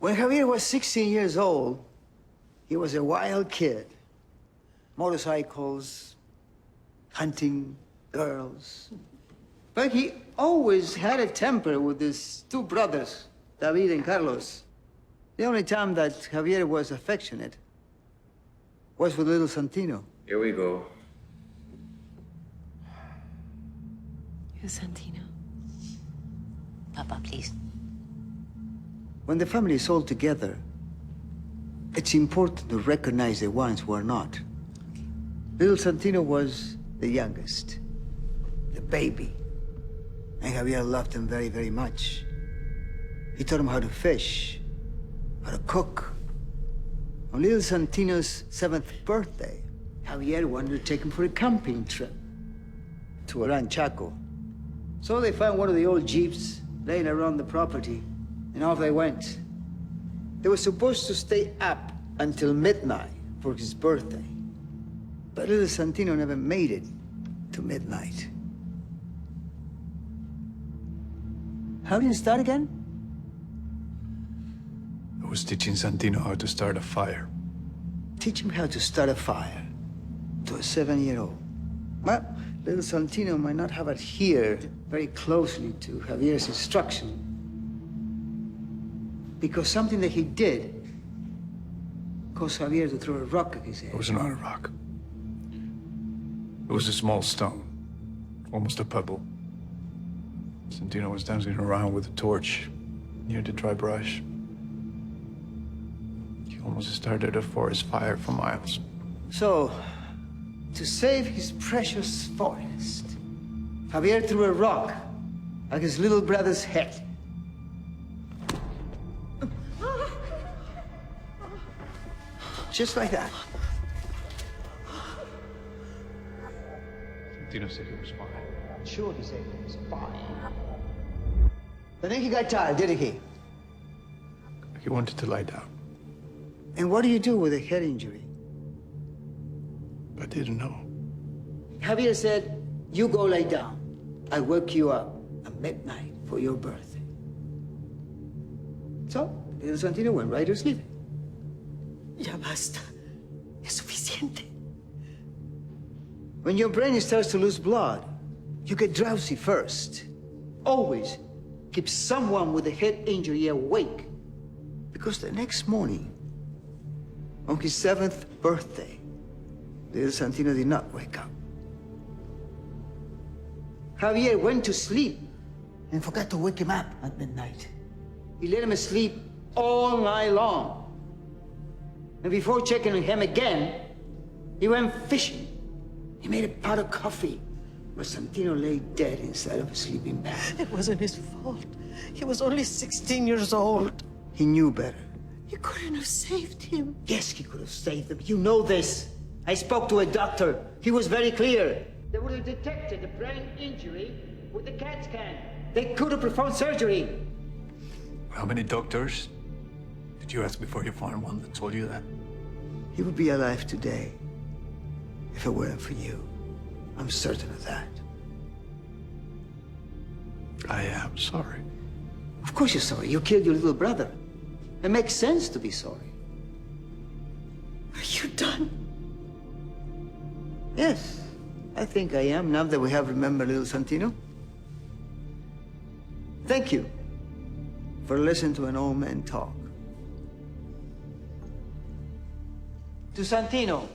When Javier was 16 years old, he was a wild kid. Motorcycles, hunting, girls. But he always had a temper with his two brothers, David and Carlos. The only time that Javier was affectionate was with little Santino. Here we go. Who's Santino? Papa, please. When the family is all together, it's important to recognize the ones who are not. Little Santino was the youngest, the baby. And Javier loved him very, very much. He taught him how to fish, how to cook. On little Santino's 7th birthday, Javier wanted to take him for a camping trip to Aran Chaco. So they found one of the old jeeps laying around the property, and off they went. They were supposed to stay up until midnight for his birthday. But little Santino never made it to midnight. How did it start again? I was teaching Santino how to start a fire. Teach him how to start a fire to a 7-year-old. Well, little Santino might not have adhered very closely to Javier's instruction, because something that he did caused Javier to throw a rock at his head. It was not a rock. It was a small stone, almost a pebble. Santino was dancing around with a torch near the dry brush. He almost started a forest fire for miles. So, to save his precious forest, Javier threw a rock at his little brother's head. Just like that. Santino said he was fine. Sure, he said he was fine. But then he got tired, didn't he? He wanted to lie down. And what do you do with a head injury? I didn't know. Javier said, you go lay down. I'll wake you up at midnight for your birthday. So, little Santino went right to sleep. Ya basta. Es suficiente. When your brain starts to lose blood, you get drowsy first. Always keep someone with a head injury awake. Because the next morning, on his 7th birthday, little Santino did not wake up. Javier went to sleep and forgot to wake him up at midnight. He let him sleep all night long. And before checking on him again, he went fishing. He made a pot of coffee, but Santino lay dead inside of a sleeping bag. It wasn't his fault. He was only 16 years old. He knew better. You couldn't have saved him. Yes, he could have saved him. You know this. I spoke to a doctor. He was very clear. They would have detected a brain injury with the CAT scan. They could have performed surgery. How many doctors did you ask before you found one that told you that? He would be alive today if it weren't for you. I'm certain of that. I am sorry. Of course you're sorry. You killed your little brother. It makes sense to be sorry. Are you done? Yes, I think I am, now that we have remembered little Santino. Thank you for listening to an old man talk. To Santino,